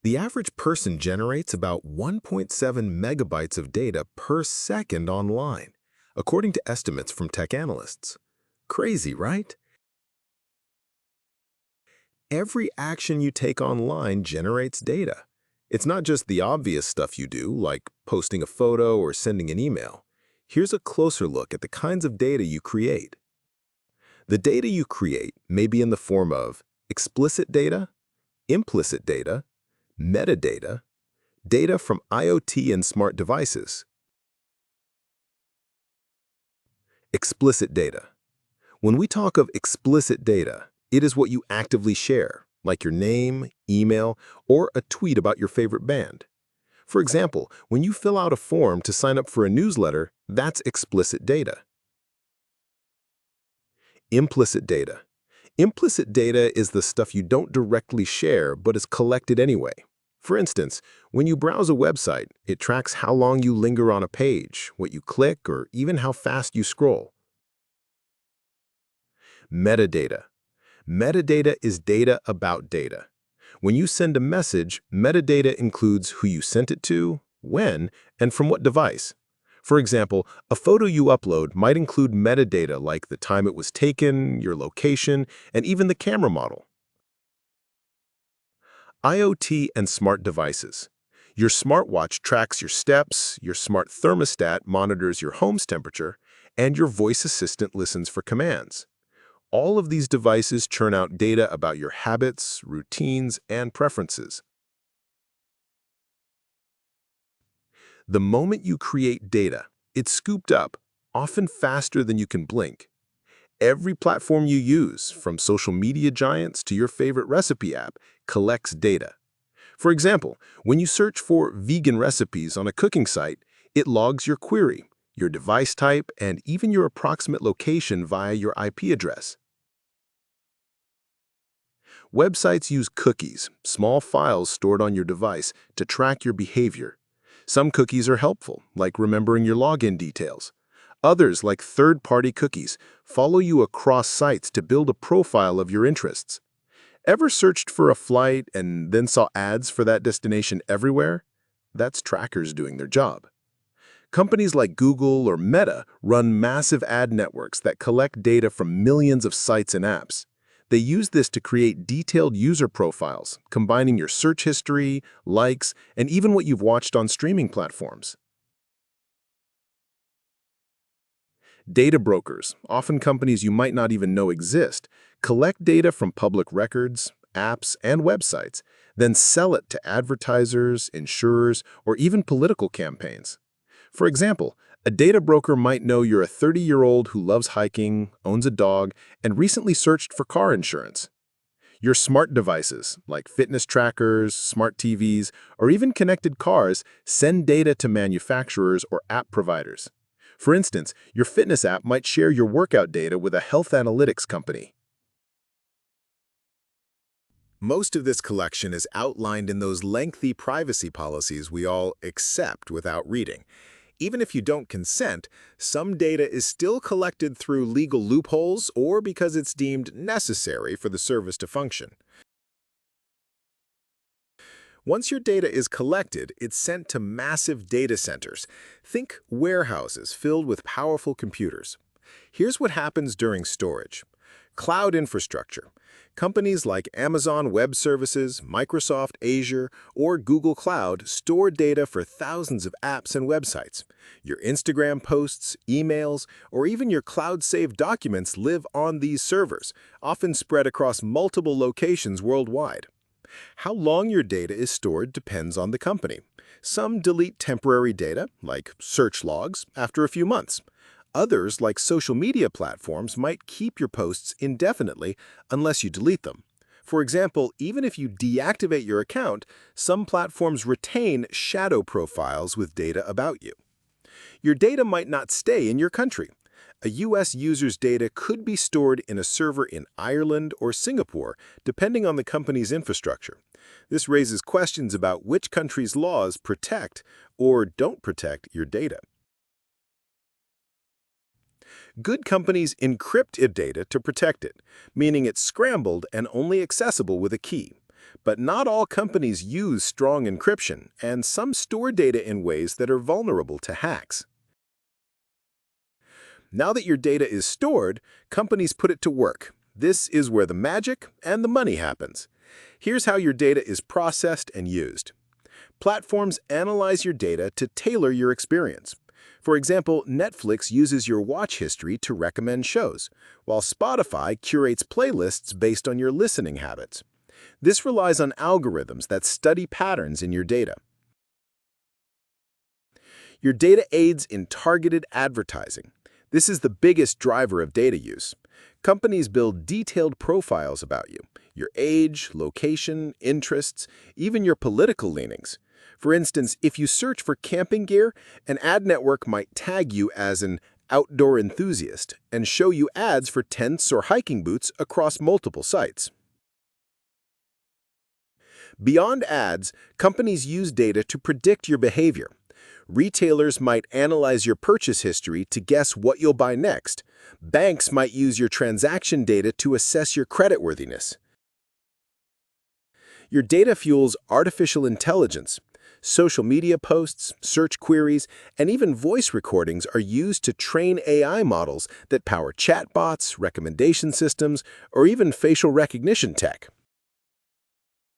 The average person generates about 1.7 megabytes of data per second online, according to estimates from tech analysts. Crazy, right? Every action you take online generates data. It's not just the obvious stuff you do, like posting a photo or sending an email. Here's a closer look at the kinds of data you create. The data you create may be in the form of explicit data, implicit data, metadata, data from IoT and smart devices. Explicit data. When we talk of explicit data, it is what you actively share, like your name, email, or a tweet about your favorite band. For example, when you fill out a form to sign up for a newsletter, that's explicit data. Implicit data. Implicit data is the stuff you don't directly share but is collected anyway. For instance, when you browse a website, it tracks how long you linger on a page, what you click, or even how fast you scroll. Metadata. Metadata is data about data. When you send a message, metadata includes who you sent it to, when, and from what device. For example, a photo you upload might include metadata like the time it was taken, your location, and even the camera model. IoT and smart devices. Your smartwatch tracks your steps, your smart thermostat monitors your home's temperature, and your voice assistant listens for commands. All of these devices churn out data about your habits, routines, and preferences. The moment you create data, it's scooped up, often faster than you can blink. Every platform you use, from social media giants to your favorite recipe app, collects data. For example, when you search for vegan recipes on a cooking site, it logs your query, your device type, and even your approximate location via your IP address. Websites use cookies, small files stored on your device, to track your behavior. Some cookies are helpful, like remembering your login details. Others, like third-party cookies, follow you across sites to build a profile of your interests. Ever searched for a flight and then saw ads for that destination everywhere? That's trackers doing their job. Companies like Google or Meta run massive ad networks that collect data from millions of sites and apps. They use this to create detailed user profiles, combining your search history, likes, and even what you've watched on streaming platforms. Data brokers, often companies you might not even know exist, collect data from public records, apps, and websites, then sell it to advertisers, insurers, or even political campaigns. For example, a data broker might know you're a 30-year-old who loves hiking, owns a dog, and recently searched for car insurance. Your smart devices, like fitness trackers, smart TVs, or even connected cars, send data to manufacturers or app providers. For instance, your fitness app might share your workout data with a health analytics company. Most of this collection is outlined in those lengthy privacy policies we all accept without reading. Even if you don't consent, some data is still collected through legal loopholes or because it's deemed necessary for the service to function. Once your data is collected, it's sent to massive data centers. Think warehouses filled with powerful computers. Here's what happens during storage. Cloud infrastructure. Companies like Amazon Web Services, Microsoft Azure, or Google Cloud store data for thousands of apps and websites. Your Instagram posts, emails, or even your cloud-saved documents live on these servers, often spread across multiple locations worldwide. How long your data is stored depends on the company. Some delete temporary data, like search logs, after a few months. Others, like social media platforms, might keep your posts indefinitely unless you delete them. For example, even if you deactivate your account, some platforms retain shadow profiles with data about you. Your data might not stay in your country. A U.S. user's data could be stored in a server in Ireland or Singapore, depending on the company's infrastructure. This raises questions about which country's laws protect or don't protect your data. Good companies encrypt data to protect it, meaning it's scrambled and only accessible with a key. But not all companies use strong encryption, and some store data in ways that are vulnerable to hacks. Now that your data is stored, companies put it to work. This is where the magic and the money happens. Here's how your data is processed and used. Platforms analyze your data to tailor your experience. For example, Netflix uses your watch history to recommend shows, while Spotify curates playlists based on your listening habits. This relies on algorithms that study patterns in your data. Your data aids in targeted advertising. This is the biggest driver of data use. Companies build detailed profiles about you, your age, location, interests, even your political leanings. For instance, if you search for camping gear, an ad network might tag you as an outdoor enthusiast and show you ads for tents or hiking boots across multiple sites. Beyond ads, companies use data to predict your behavior. Retailers might analyze your purchase history to guess what you'll buy next. Banks might use your transaction data to assess your creditworthiness. Your data fuels artificial intelligence. Social media posts, search queries, and even voice recordings are used to train AI models that power chatbots, recommendation systems, or even facial recognition tech.